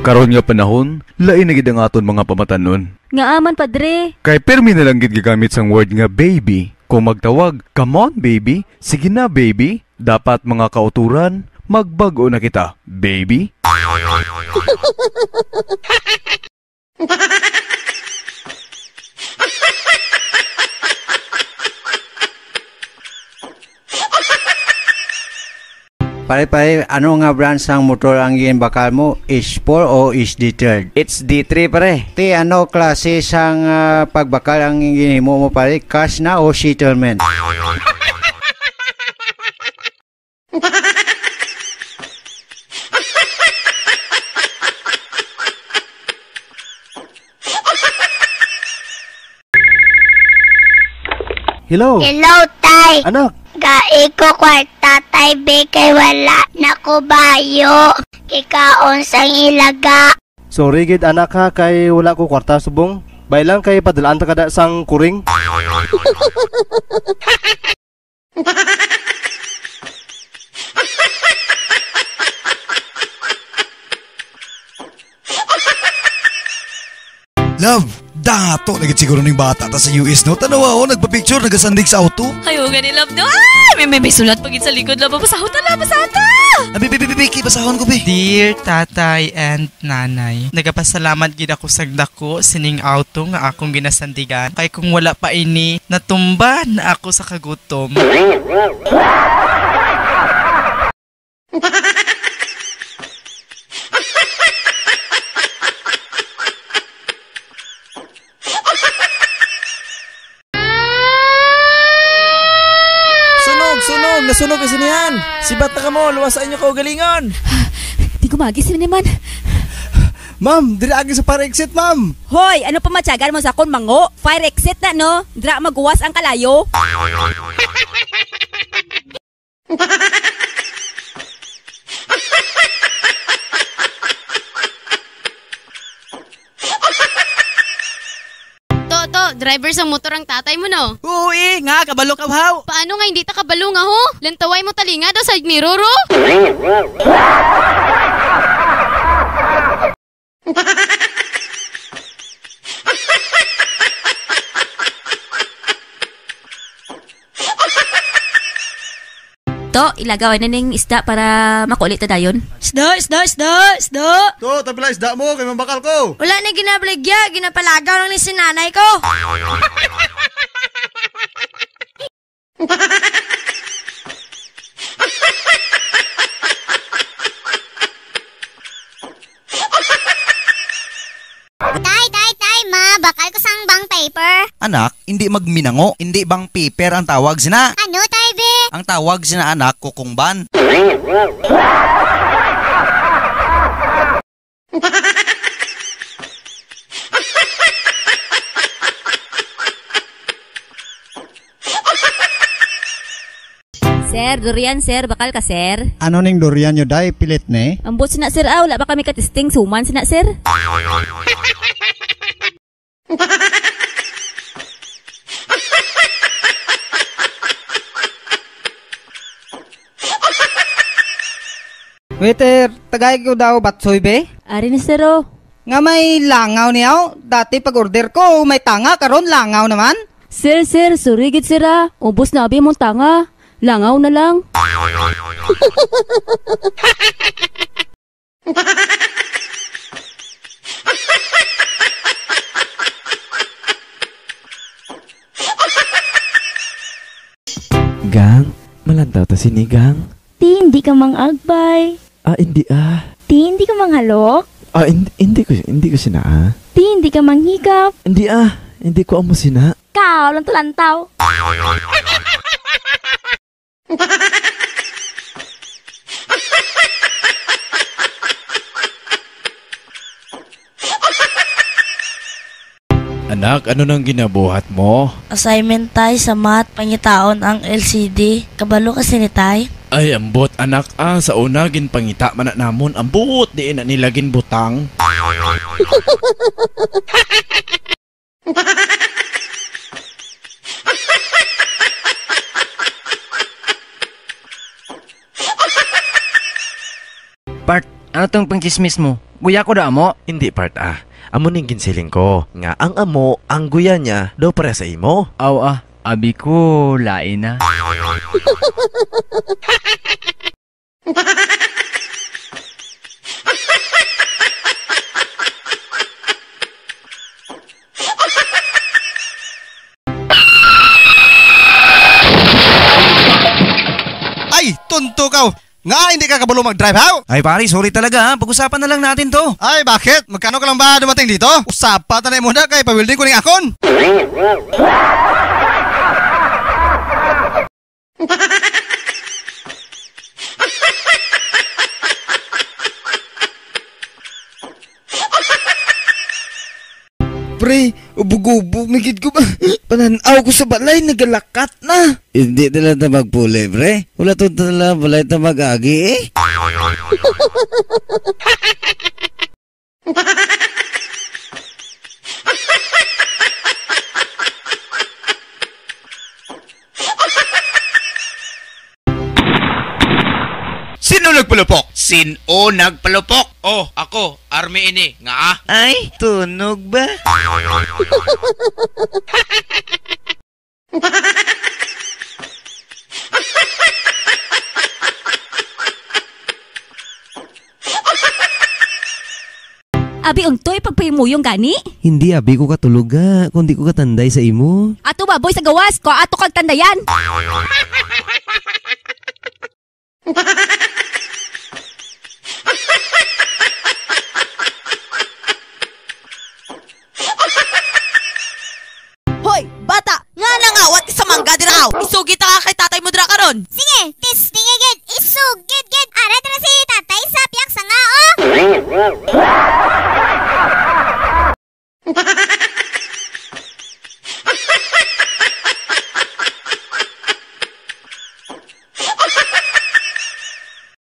Karon nga panahon, lain na gid ang aton mga pamatanon. Nga aman, padre. Kay permi na lang gid gigamit sang word nga baby. Kung magtawag, come on baby, sige na baby. Dapat mga kauturan, magbago na kita, baby. Pare, ano nga brand sang motor ang bakal mo? H4 o HD3? It's D3 pare. Ti ano klase sang pagbakal ang ginhimo mo pare? Cash na o settlement? Hello. Hello, Tay. Anak. Gaiko kwarta, Tay, be, kay wala na ko bayo. Kikaon sang ilaga. Sorry gid anak ha, kay wala ko kwarta subong. Bailang kay padalaan ta kada sang kuring. Love, dato nagit siguro ning bata ta sa US no. Tanawa ako nagpa-picture nagasandig sa auto. Ayo gani love no. May sulat pagit sa likod love. Basahon ta. Abi, basahon ko be. Dear tatay and nanay, nagapasalamat gid ako sa dako sining auto nga akong ginasandigan. Kay kung wala pa ini, natumba na ako sa kagutom. Sunog! Nasunog kasi niyan! Sibat na ka mo! Luwasan niyo kaugalingon! Di ko magis naman. Ma'am, dira agi sa fire exit, ma'am. Hoy, ano pa matyagan mo sa akong mango? Fire exit na, no? Dra maguwas ang kalayo. Driver sa motor ang tatay mo, no? Uy, nga, kabalo ka haw. Paano nga hindi ta kabalo nga, ho? Lantaway mo talinga daw sa niroro? To, ilagaw na ning isda para makulit na dayon. Isda! To, tabila isda mo kay mambakal ko. Wala na ginabligya, ginapalagaw lang ni sinanay ko. Tay, ma, bakal ko sang bang paper. Anak, hindi magminango, hindi bang paper ang tawag sina. Ano, Tay, be? Ang tawag sina anak kukungban. Sir, durian sir, bakal ka sir. Ano ning durian nyo day, pilit ne? Ambot sina sir, wala pa kami katisting suman sina sir. Waiter, tagay ko daw batsoy be? Ari ni sir oh. Nga may langaw niyaw. Dati pag order ko, may tanga karon langaw naman. Sir, sorry gid sir ah. Ubos na abi mong tanga. Langaw na lang. Gang, malantaw ta sinigang. Ti, hindi ka mang agbay. Hindi Ti, hindi ka mang halok. Hindi ko sina Ti, hindi ka mang higap. Hindi ko amo sina. Kao, lantaw. Anak, ano nang ginabuhat mo? Assignment tay sa math, pangitaon ang LCD. Kabalo kasi ni tay. Ay, ambot anak sa una ginpangita man na namon. Ambot, di na nila ginbutang. Ano tong pangchismis mo? Guya ko da mo? Hindi part Amo ning ginsiling ko. Nga ang amo, ang guya niya, daw para sa imo. Aw abi ko lain na. Ay, tunto ka. Nga, hindi ka kabalo mag-drive, ha? Ay pare, sorry talaga ha. Pag-usapan na lang natin to. Ay, bakit? Magkano ka lang ba dumating dito? Usapan na muna kay pawilding ko ng akon. Pre, ubog-ubog migid ko ba? Pananaw ko sa balay, nagalakat na. Hindi talaga magpuli, pre. Wala to talaga balay ta mag-agi eh. Sino nagpalupok? Sino nagpalupok? Oh, ako, army ini, nga Ay, tunog ba? Abi untoy pagpahimuyong gani? Hindi abi ko katulog kundi ko katanday sa imo. Ato baboy sa gawas, ko ato kag tandayan. Hoy, bata! Nga nangawat sa mangga diraw! Isugit ka kay tatay mo dira karon. Sige, testingigid, isugid-gid. Ara dira si tatay sa piyak sa nga, oh!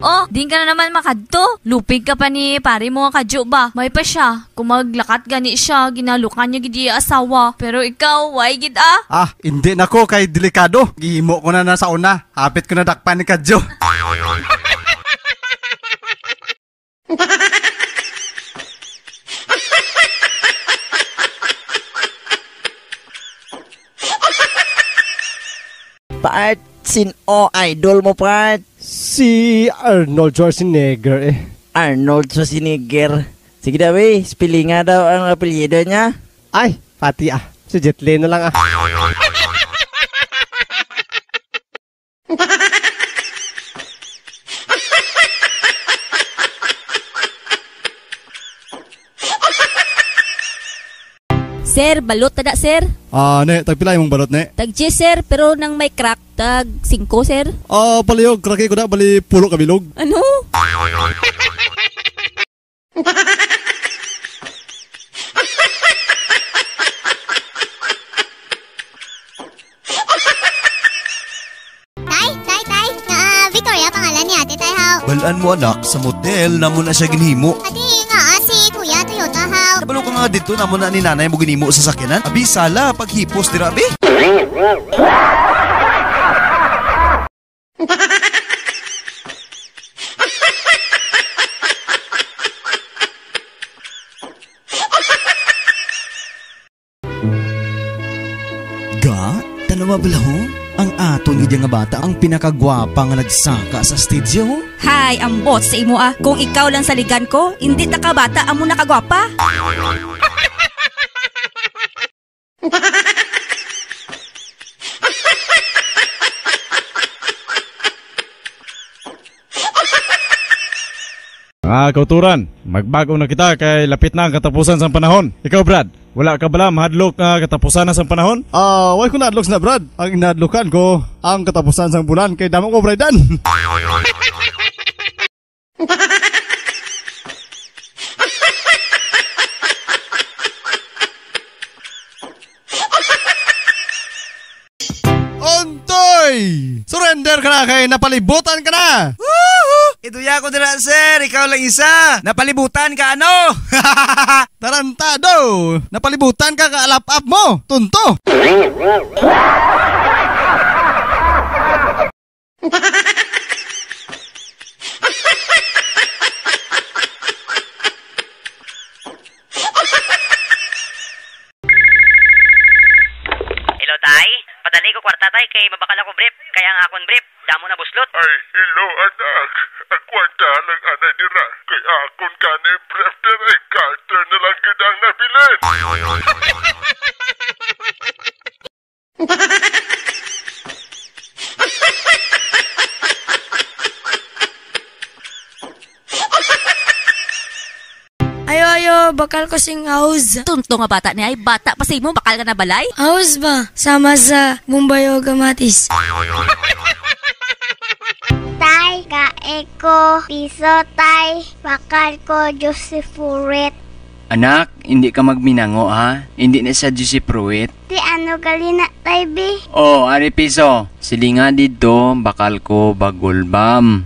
Oh, din ka na naman makadto. Lupig ka pa ni pare mo nga kadyo ba? May pa siya. Kung maglakat gani siya, ginalukan niya gidi asawa. Pero ikaw, why gid Hindi na ko kay delikado. Gihimo ko na sa una. Hapit ko na dakpan ni Kadyo. Part, sino idol mo, Part? Si Arnold Schwarzenegger Arnold Schwarzenegger. Sige daw spelling nga daw ang apelyido niya. Ay, pati si Jet Li na lang Sir, balot tada sir. Ne, tagpila imong balot ne. Tag 10 sir, pero nang may crack, tag 5 sir. Palihog, kraki ko na, bali pulo kabilog. Ano? Tay, Victoria pangalan ni ate tay haw. Balaan mo anak, sa motel na mo na siya ginhimo. Adi nga si Kuya Toyota haw. Nabalo ka nga dito na mo na ni nanay mo ginhimo sa sakyanan. Abi, sala, paghipos dira, abi. Tanawa balaho? Ang aton gid nga bata ang pinakagwapa nga nagsaka sa stage ho. Hay, ang bot sa imo Kung ikaw lang sa ligan ko, hindi ta ka bata amo nakagwapa. Kauturan, magbago na kita kay lapit na ang katapusan sa panahon. Ikaw Brad, wala ka bala mahadlok na katapusan na sa panahon? Why ko na-adlok na Brad? Ang inadlokan ko ang katapusan sa bulan kay damo ko Bridan. Ontoy! Surrender ka na kay napalibutan ka na! Iduya ko dira sir, ikaw lang isa. Napalibutan ka ano? Tarantado! Napalibutan ka kaalap-ap mo! Tunto! tay kay mabakal ako brief. Kaya nga akong brief, damo na buslot. Ay, hello anak. Ang kwarta lang ana dira. Kaya akong kani brief dira. Carter na lang kitang nabilin. Ayo, bakal ko sing house. Tunto nga bata niya, bata pa sa imo, bakal ka na balay? House ba? Sama sa Bombay o Gamatis. Tay, kae ko piso tay. Bakal ko Joseph Fruit. Anak, hindi ka magminango ha? Hindi na sa Joseph Fruit. Ti ano gali na tay bi? Oh, ari piso. Silinga dito, bakal ko bagulbam.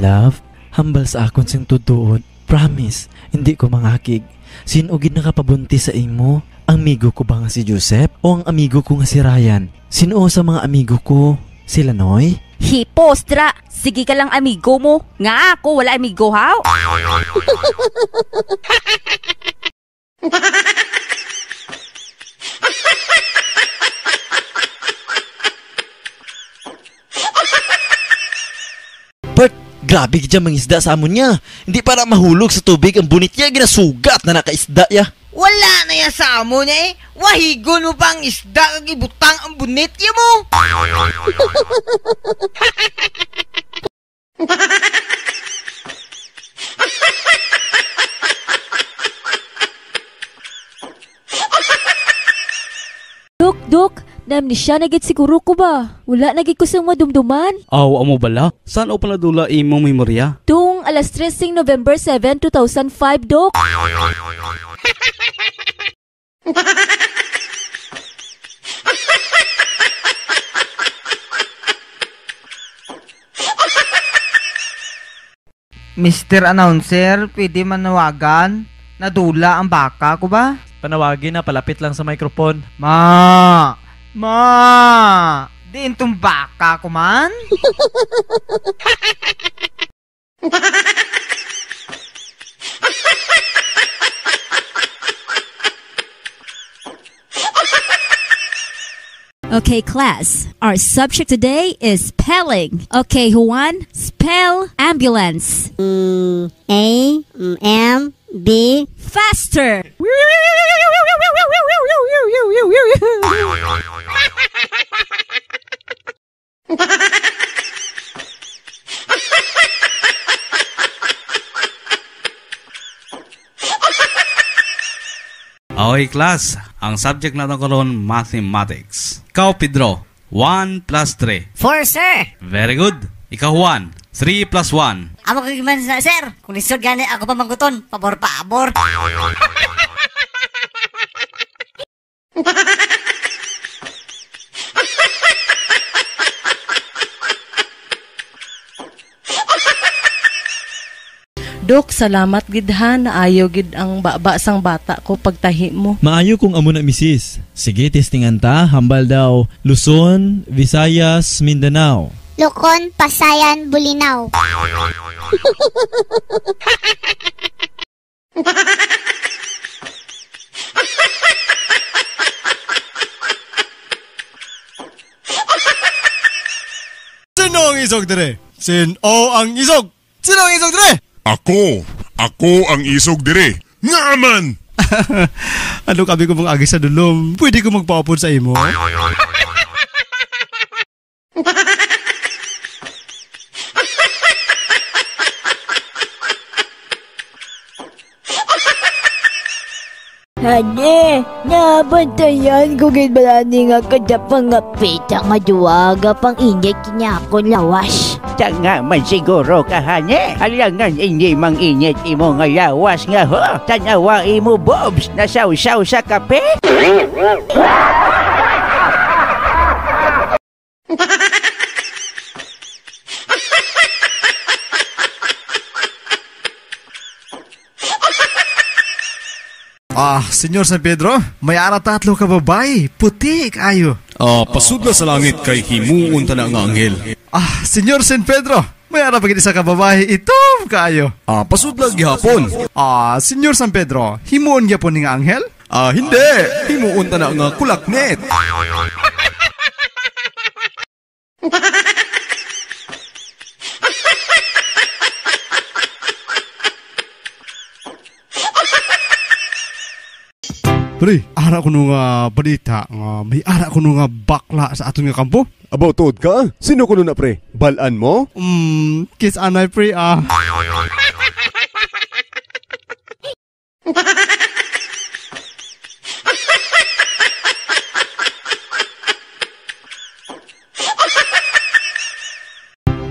Love, hambal sa akon sing tutuod. Promise, hindi ko mangakig. Sinugid nakapabunti sa imo? Ang amigo ko ba nga si Joseph? O ang amigo ko nga si Ryan? Sino sa mga amigo ko? Sila Noy? Hipostra! Sige ka lang amigo mo. Nga ako, wala amigo ha? Bert, grabe ka dyan mangisda sa amon niya. Hindi para mahulog sa tubig ang bunit niya. Ginasugat na nakaisda ya. Wala na yan sa amo niya eh. Wahigon mo pa ang isda kag ibutang ang bunit niya mo. Dok, namnesya na gid siguro ko ba? Wala na gid ko sa madumduman. Aw, amo bala? Saan o pala dula imong memorya? Tung alas 3 sing November 7, 2005, Dok. Mr. Announcer, pwede manawagan? Nadula ang baka ko ba? Panawagin na, palapit lang sa microphone. Ma! Di itong baka ko man? Okay, class. Our subject today is spelling. Okay, Juan, spell ambulance. A-M-B. Faster! Okay, class. Ang subject natin karon mathematics. Ikaw, Pedro. 1 plus 3. 4, sir. Very good. Ikaw, Juan. 3 plus 1. Amo kagiman na, sir. Kung lisod gani ako pa mangguton, pabor. Dok, salamat gid ha, naayo gid ang baba sang bata ko pagtahi mo. Maayo kung amo na misis. Sige, testingan ta. Hambal daw. Luzon, Visayas, Mindanao. Lukon, Pasayan, Bulinaw. Sino ang isog dire? Sino ang isog? Sino ang isog dire? Ako ang isog dire. Nga man! Ano kami ko mong agi sa dulom? Pwede ko magpaupod sa imo? Hane, nabantayan ko gid balani nga kadapang nga pita nga duwaga pang init kinya akong lawas. Tanga man siguro ka, hane. Alangan hindi mang init imo nga lawas nga ho. Tanawa imo bobs na sausaw sa kape. Senyor San Pedro, may ara tatlo ka babay. Puti kayo. Pasudla sa langit kay himuon ta na nga anghel. Senyor San Pedro, may ara pagid isa ka babae ito kaayo. Pasudla gihapon. Senyor San Pedro, himuon gyapon ni nga anghel? Hindi. Himuon ta na nga kulaknet. Pre, ara ko nung balita may ara ko nung bakla sa aton nga kampo. About tuod ka? Sino ko na pre? Balaan mo? Kiss anay pre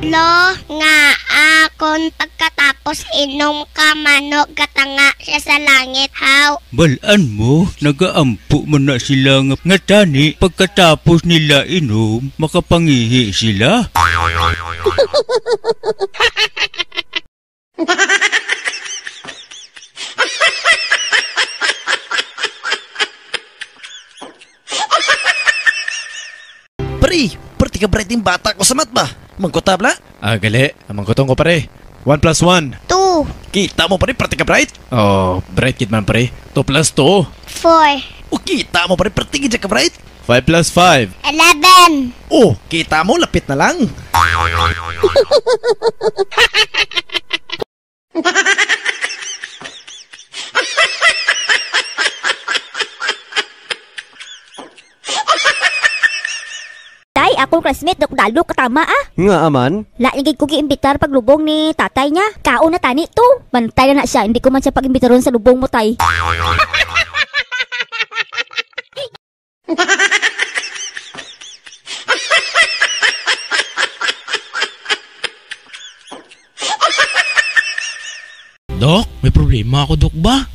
Lo nga akon pagkatapos inom ka manok gatanga siya sa langit how. Balaan mo, nagaampo man na sila nga tani pagkatapos nila inom, makapangihi sila. Pre, perti ka bright yung bata ko sa mat ba? Mangkutabla? Gali, mangkutong ko pare. 1 plus 1. 2. Kita mo pare, perti ka bright? Bright kid man pare. 2 plus 2. 4. Kita mo pare, perti ka bright? 5 plus 5. 11. Kita mo, lapit na lang. Tay, akong classmate, Dalo, katama Nga aman? Lagig ko giimbitar paglubong ni tatay niya. Kaon na tani to. Bantay na siya, hindi ko man siya pag-imbitaron sa lubong mo, tay. Dok, may problema ako, Dok ba?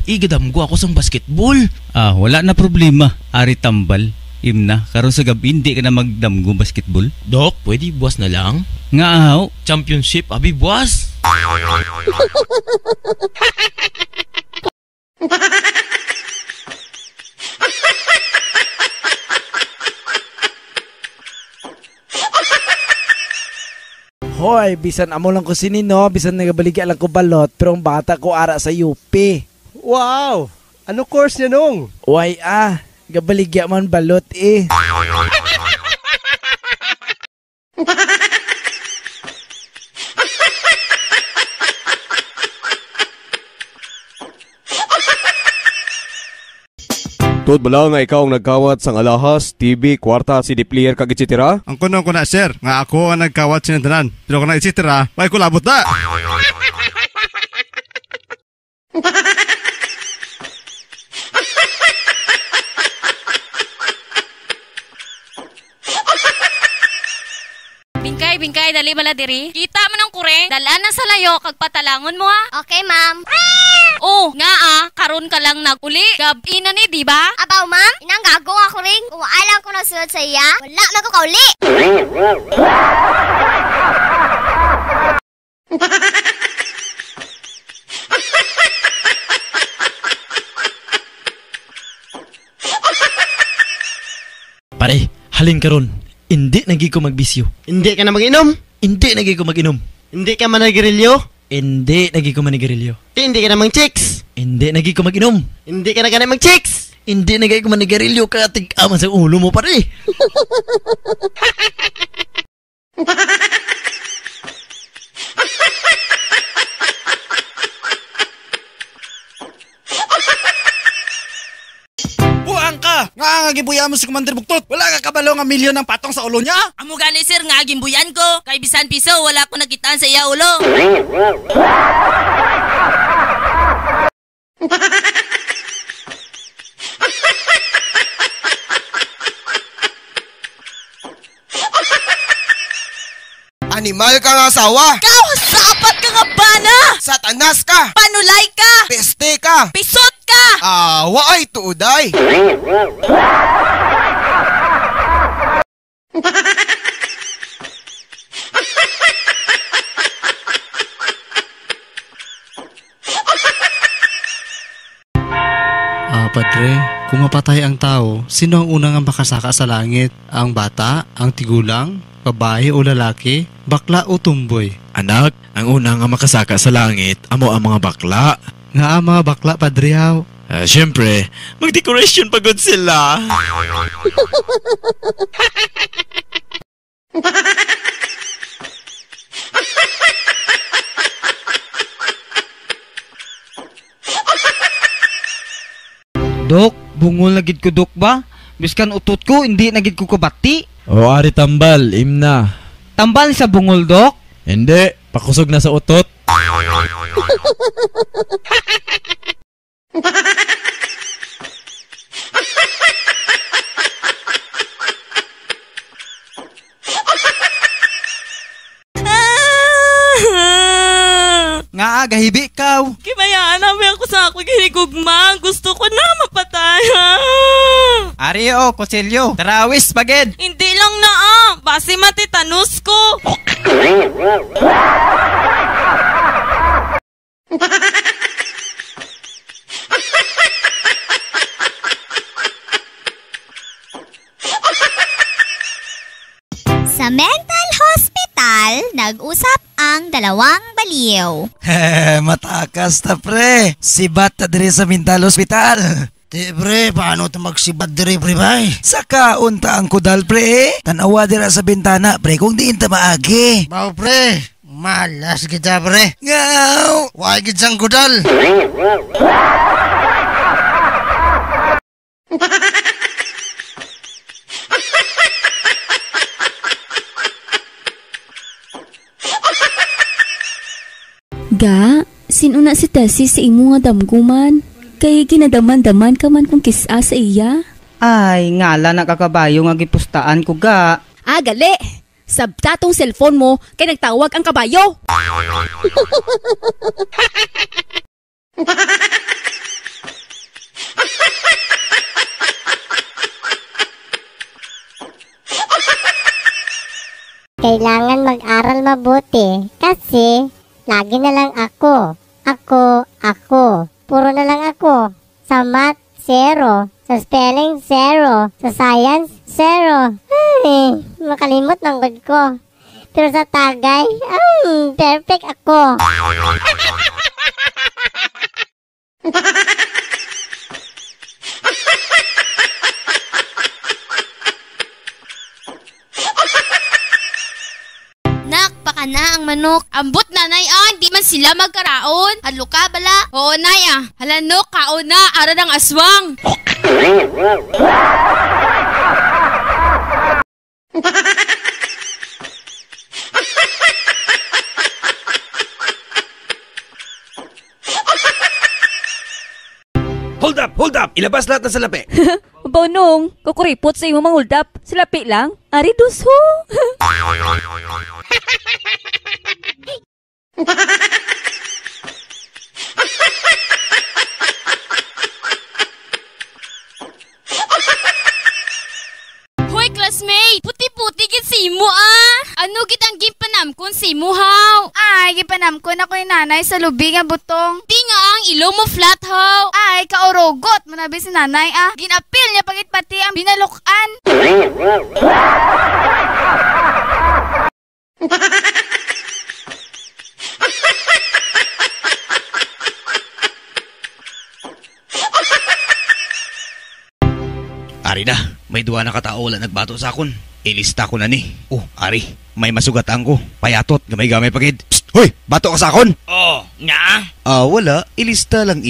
Igadamgo ako sang basketball. Wala na problema. Ari tambal. Imna, karon sa gabi hindi ka na magdamgo basketball. Dok, pwede buwas na lang? Nga ahaw. Championship, abi buwas. Hoy, bisan amo lang ko sinino, bisan nagabaligya lang ko balot, pero ang bata ko ara sa UP. Wow! Ano course niya nung? Why gabaligya man balot Tuod bala nga ikaw ang nagkawat sang alahas, TV, kwarta, CD player kag etc. Ang kuno ko na sir, nga ako ang nagkawat sinandanan. Pero kung na etc. may kulabot na. Bingkay, dali bala diri. Kita mo ng kureng, dalaan na sa layo, kag patalangon mo Okay, ma'am. Karon ka lang naguli. Gabi na ni, di ba? Abaw, ma'am? Inang gago ako rin. Kung alam ko na sunod sa iya, wala na ko kauli. Pare, halin karon. Hindi nagi ko magbisyo. Hindi ka na mag-inom? Hindi nagi ko mag-inom. Hindi ka managrilyo? Hindi nagi ko manigarilyo. Hindi ka na mag-chicks? Hindi nagi ko mag-inom. Hindi ka na ganay mag-chicks? Hindi nagi ko manigarilyo kaya tig-aman sa ulo mo pare. Nga gibuya mo si Commander Buktot. Wala ka kabalo nga milyon ng patong sa ulo niya. Amo gani sir nga gimbuyan ko. Kay bisan piso wala ko nakitaan sa iya ulo. Animal ka nga asawa. Ikaw, sapat ka nga bana. Satanas ka. Panulay ka. Peste ka. Pisot ka. Waay tuuday. Padre, Kung mapatay ang tao, sino ang unang makasaka sa langit? Ang bata, ang tigulang, babae o lalaki, bakla o tumboy? Anak, ang unang makasaka sa langit, amo ang mga bakla. Nga ang mga bakla, padriyaw. Siyempre, mag-decoration pagod sila. Dok, bungol na gid ko dok ba? Biskan utot ko, hindi na gid ko kabati. O ari tambal, imna. Tambal sa bungol, dok? Hindi, pakusog na sa utot. Nga, gahibi ikaw. Kimayaan namin ako sa ako ginigugma. Gusto ko na mapatay. Ario, Koselyo, tarawis, paged. Hindi lang na basi matitanus ko. Sa mental hospital, nag-usap ang dalawang baliw. Matakas ta pre. Sibat ta diri sa mental hospital. Te pre, paano ito magsibat diri pre bay? Sa kaunta ang kudal pre. Tanawa dira sa bintana pre kung diin ta maagi. Bao pre, malas kita pre. Ngaw! Why gid sang kudal? Ga, sinuna si Tessie sa imo nga damguman. Kay ginadaman-daman ka man kung kisa sa iya. Ay, ngala nakakabayo nga gipustaan ko ga. Gali! Sabtatong cellphone mo kay nagtawag ang kabayo. Kailangan mag-aral mabuti kasi lagi na lang ako. Puro na lang ako. Sa math, 0. Sa spelling, 0. Sa science, 0. Ay, makalimot ng god ko. Pero sa tagay, perfect ako. Na ang manok. Ambot nanay di man sila magkaraon. Hadlo ka bala? Oo nay Halanok, kaon na, ara ng aswang. Hold up! Ilabas lahat ng salapi. Bonong, kukuripot sa imo manguldap. Silapi lang. Ari duso. Hoy classmate, puti-puti gid si imo Ano gid ang gipanamkon si imo haw? Ay, gipanamkon ako ni nanay sa lubi nga butong. Di nga ang ilong mo flat haw. Ay, kaurogot manabi si nanay Ginapil niya pagit pati ang binalukan. Ari na, may duwa na katao wala nagbato sa akon. Ilista ko na ni. Ari, may masugatan ko. Payatot, gamay-gamay pagid. Psst! Hoy, bato ka sa akon? Nga? Wala, ilista lang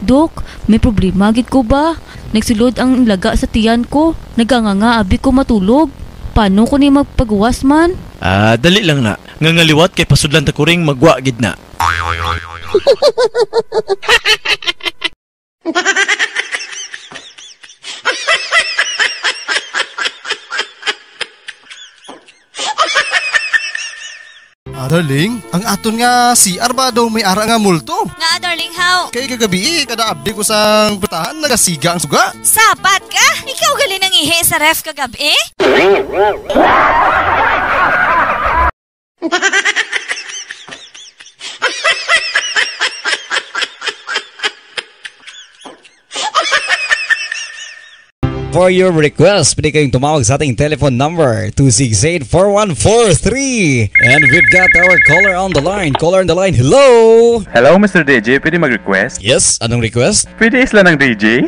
Dok, may problema gid ko ba? Nagsulod ang laga sa tiyan ko. Naganganga abi ko matulog. Paano ko ni magpagawas man? Dali lang na. Ngangaliwat kay pasudlan ta kuring magwa gid na. Darling, ang aton nga CR ba daw may ara nga multo? Nga, darling, how? Kay kagabi, kada abdi ko sang putahan, nagasiga ang suga. Sapat ka? Ikaw gali nang ihe sa ref kagabi? For your request, pwede kayong tumawag sa ating telephone number 268-4143. And we've got our caller on the line. Caller on the line, hello! Hello, Mr. DJ. Pwede mag-request? Yes, anong request? Pwede isla ng DJ?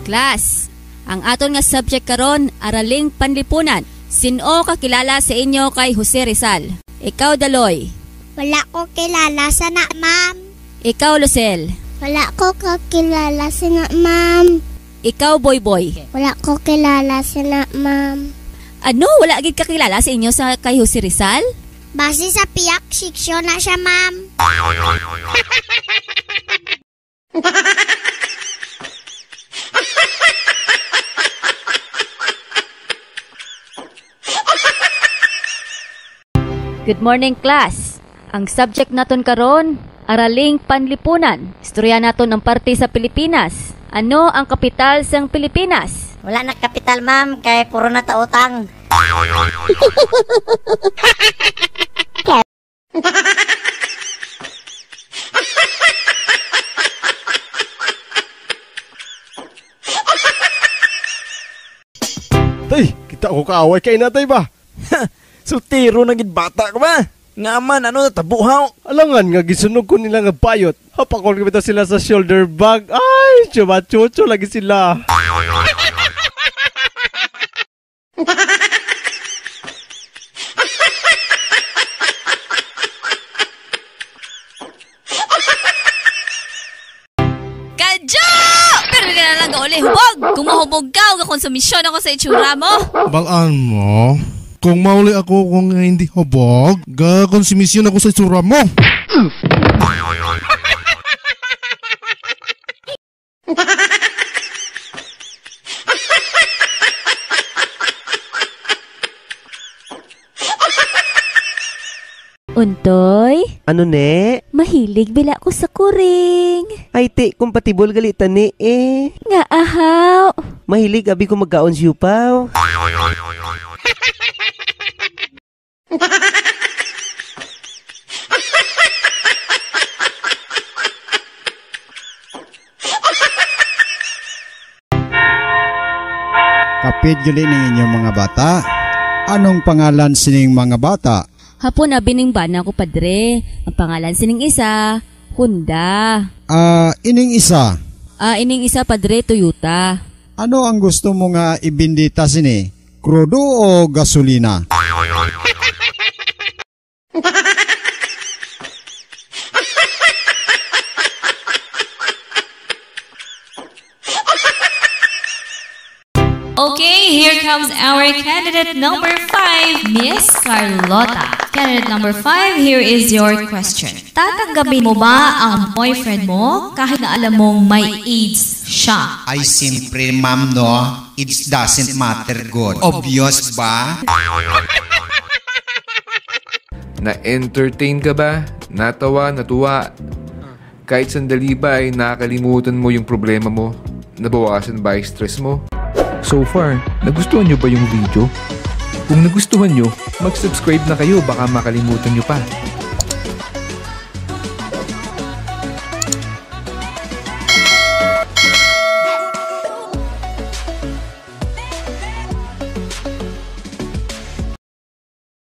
Class, ang aton nga subject karon araling panlipunan. Sino kakilala sa inyo kay Jose Rizal? Ikaw, Daloy. Wala ko kilala sa na, ma'am. Ikaw, Lucel. Wala ko kakilala sa na, ma'am. Ikaw, Boy. Wala ko kilala sa na, ma'am. Ano? Wala agad kakilala sa inyo sa kay Jose Rizal? Base sa piyak, siksyon na siya, ma'am. Good morning, class. Ang subject naton karon, araling panlipunan. Istorya naton ang parte sa Pilipinas. Ano ang kapital sang Pilipinas? Wala na kapital, ma'am, kay puro na tautang. Tay, kita ko kaaway kay natay ba? Sultiro na gid bata ka ba? Nga man, ano natabuhaw? Alangan nga gisunog ko nila nga bayot. Hapakon ko sila sa shoulder bag. Ay, chumachucho lagi sila. Kadyo! Pero hindi ka na lang gauli hubog. Kung mahubog ka, huwag konsumisyon ako sa itsura mo. Balaan mo? Kung mauli ako kung hindi hubog, gakonsumisyon ako sa itsura mo. Untoy? Ano ne? Mahilig bila ko sa kuring. Ay te, compatible galitan ni eh. Nga ahaw. Mahilig abi ko magkaon siyupaw. Kapit gali ning inyong mga bata. Anong pangalan sining mga bata? Hapon na bining bana ko, padre. Ang pangalan sining isa, Honda. Ining isa? Ining isa, padre, Toyota. Ano ang gusto mo nga ibindita sini? Krudo o gasolina? Okay, here comes our candidate number 5, Miss Carlota. Candidate number 5, here is your question. Tatanggapin mo ba ang boyfriend mo kahit na alam mong may AIDS siya? Ay, siyempre, ma'am, no? It doesn't matter, God. Obvious ba? Na-entertain ka ba? Natawa, natuwa? Kahit sandali ba ay nakalimutan mo yung problema mo? Nabawasan ba yung stress mo? So far, nagustuhan nyo ba yung video? Kung nagustuhan nyo, mag-subscribe na kayo, baka makalimutan nyo pa.